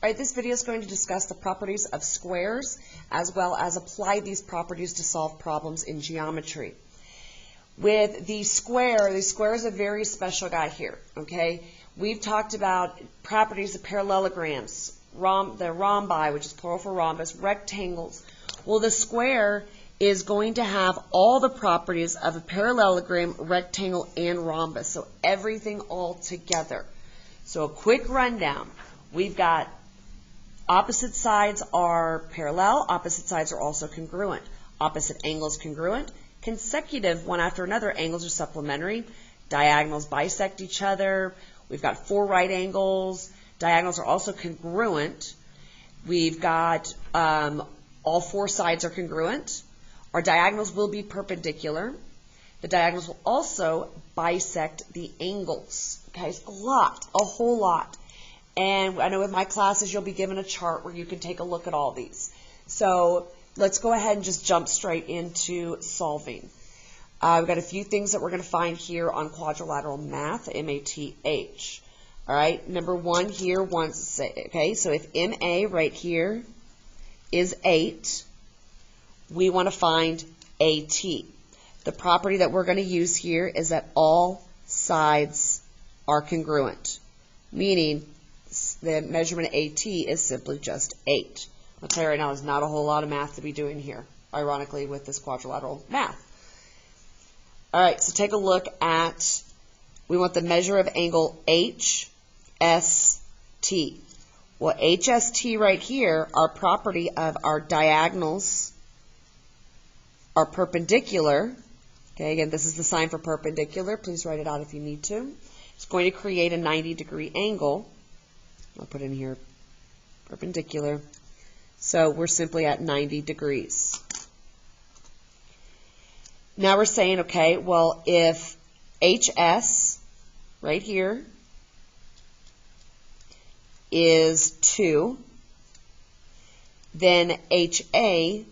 All right, this video is going to discuss the properties of squares as well as apply these properties to solve problems in geometry. With the square is a very special guy here, okay? We've talked about properties of parallelograms, the rhombi, which is plural for rhombus, rectangles. Well, the square is going to have all the properties of a parallelogram, rectangle, and rhombus, so everything all together. So a quick rundown. We've got opposite sides are parallel, opposite sides are also congruent. Opposite angles congruent, consecutive one after another angles are supplementary, diagonals bisect each other. We've got 4 right angles, diagonals are also congruent. We've got all 4 sides are congruent. Our diagonals will be perpendicular. The diagonals will also bisect the angles. Okay, it's a whole lot. And I know with my classes you'll be given a chart where you can take a look at all these. So let's go ahead and just jump straight into solving. We've got a few things that we're going to find here on quadrilateral math, M-A-T-H. All right, number 1 here, okay, so if MA right here is 8, we want to find AT. The property that we're going to use here is that all sides are congruent, meaning the measurement AT is simply just 8. I'll tell you right now, there's not a whole lot of math to be doing here, ironically, with this quadrilateral math. All right, so take a look at, we want the measure of angle HST. Well, HST right here, our property of our diagonals are perpendicular. Okay, again, this is the sign for perpendicular. Please write it out if you need to. It's going to create a 90-degree angle. I'll put in here perpendicular. So we're simply at 90 degrees. Now we're saying, okay, well, if HS right here is 2, then HA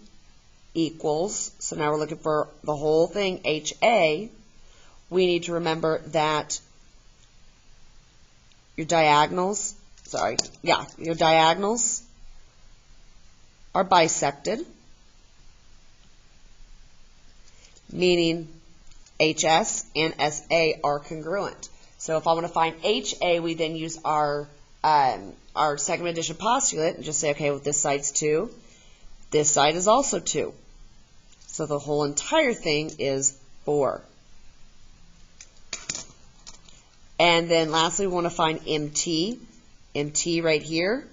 equals, so now we're looking for the whole thing, HA, we need to remember that your diagonals are bisected, meaning HS and SA are congruent. So if I want to find HA, we then use our segment addition postulate and just say, okay, well, this side's 2, this side is also 2. So the whole entire thing is 4. And then lastly, we want to find MT. MT right here.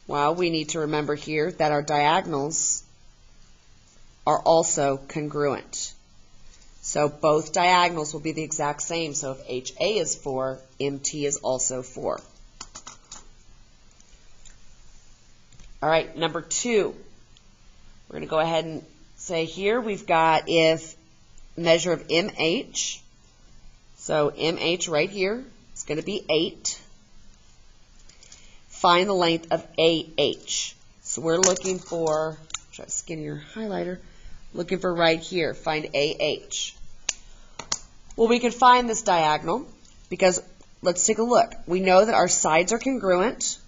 Well, we need to remember here that our diagonals are also congruent. So both diagonals will be the exact same. So if HA is 4, MT is also 4. All right, number 2. We're going to go ahead and say here we've got if measure of MH. So MH right here is going to be 8. Find the length of AH. So we're looking for, try a skinnier highlighter, looking for right here, find AH. Well, we can find this diagonal because let's take a look. We know that our sides are congruent.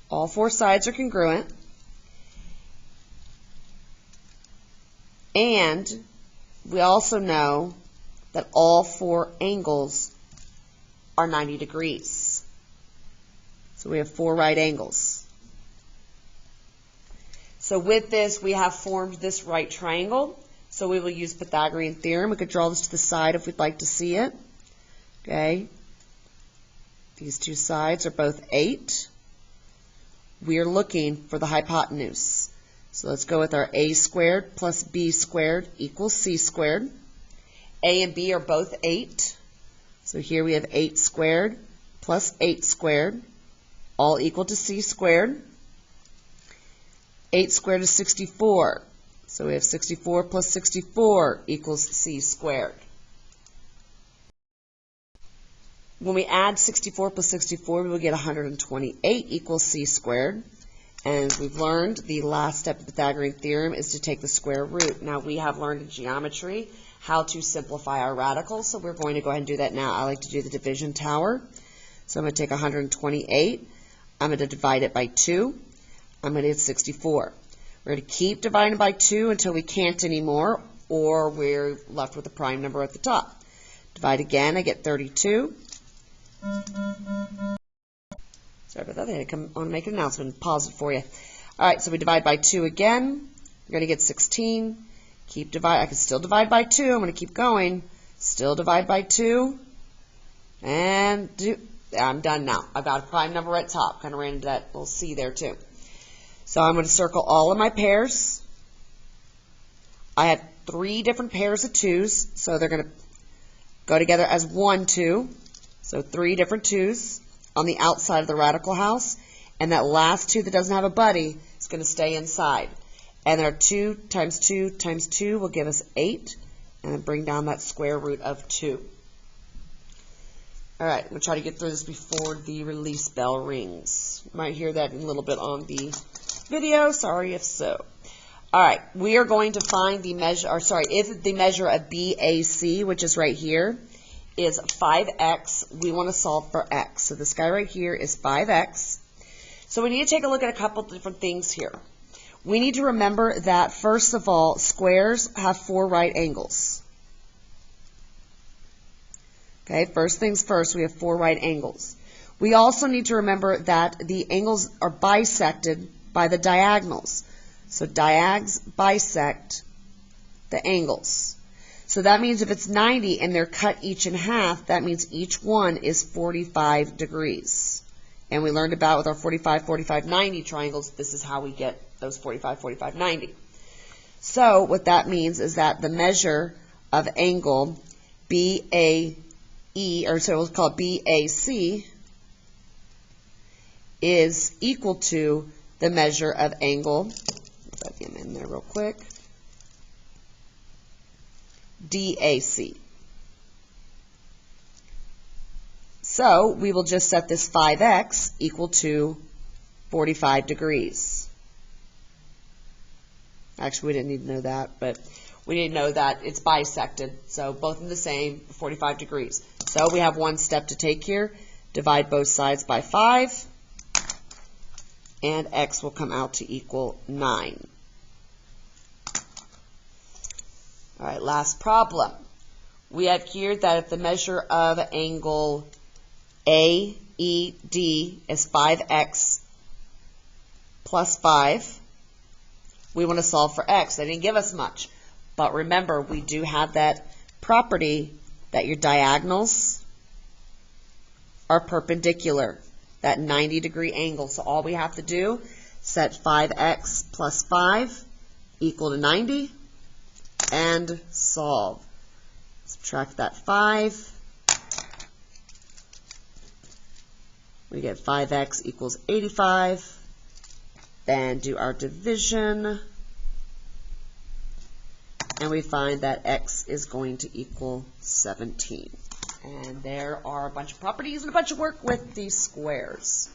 All 4 sides are congruent. And we also know that all 4 angles are 90 degrees. So we have 4 right angles. So with this, we have formed this right triangle. So we will use Pythagorean theorem. We could draw this to the side if we'd like to see it. Okay. These 2 sides are both 8. We are looking for the hypotenuse. So let's go with our a squared plus b squared equals c squared. A and b are both 8. So here we have 8 squared plus 8 squared, all equal to c squared. 8 squared is 64. So we have 64 plus 64 equals c squared. When we add 64 plus 64, we will get 128 equals c squared. And as we've learned, the last step of the Pythagorean theorem is to take the square root. Now, we have learned in geometry how to simplify our radicals. So we're going to go ahead and do that now. I like to do the division tower. So I'm going to take 128. I'm going to divide it by 2. I'm going to get 64. We're going to keep dividing by 2 until we can't anymore, or we're left with a prime number at the top. Divide again, I get 32. Sorry about that, I had to come on and make an announcement and pause it for you. All right, so we divide by 2 again. We're going to get 16. Keep divide. I can still divide by 2. I'm going to keep going. Still divide by 2. And I'm done now. I've got a prime number at top. Kind of ran into that little C there too. So I'm going to circle all of my pairs. I have 3 different pairs of 2s, so they're going to go together as 1, 2. So 3 different 2s on the outside of the radical house. And that last 2 that doesn't have a buddy is going to stay inside. And there are 2 times 2 times 2 will give us 8. And then bring down that square root of 2. All right, I'm going to try to get through this before the release bell rings. You might hear that in a little bit on the video. Sorry if so. All right, we are going to find the measure, or sorry, if the measure of BAC, which is right here, is 5x, we want to solve for x. So this guy right here is 5x. So we need to take a look at a couple different things here. We need to remember that, first of all, squares have 4 right angles. Okay, first things first, we have 4 right angles. We also need to remember that the angles are bisected by the diagonals. So diags bisect the angles. So that means if it's 90 and they're cut each in half, that means each one is 45 degrees. And we learned about with our 45, 45, 90 triangles, this is how we get those 45, 45, 90. So what that means is that the measure of angle BAE, or so we'll call it BAC, is equal to the measure of angle, put him in there real quick, DAC. So we will just set this 5x equal to 45 degrees. Actually, we didn't need to know that, but we need to know that it's bisected, so both are the same, 45 degrees. So we have one step to take here. Divide both sides by 5, and x will come out to equal 9. All right, last problem. We have here that if the measure of angle AED is 5x plus 5, we want to solve for x. They didn't give us much. But remember, we do have that property that your diagonals are perpendicular, that 90-degree angle. So all we have to do, set 5x plus 5 equal to 90, and solve. Subtract that 5. We get 5x equals 85. Then do our division. And we find that x is going to equal 17. And there are a bunch of properties and a bunch of work with these squares.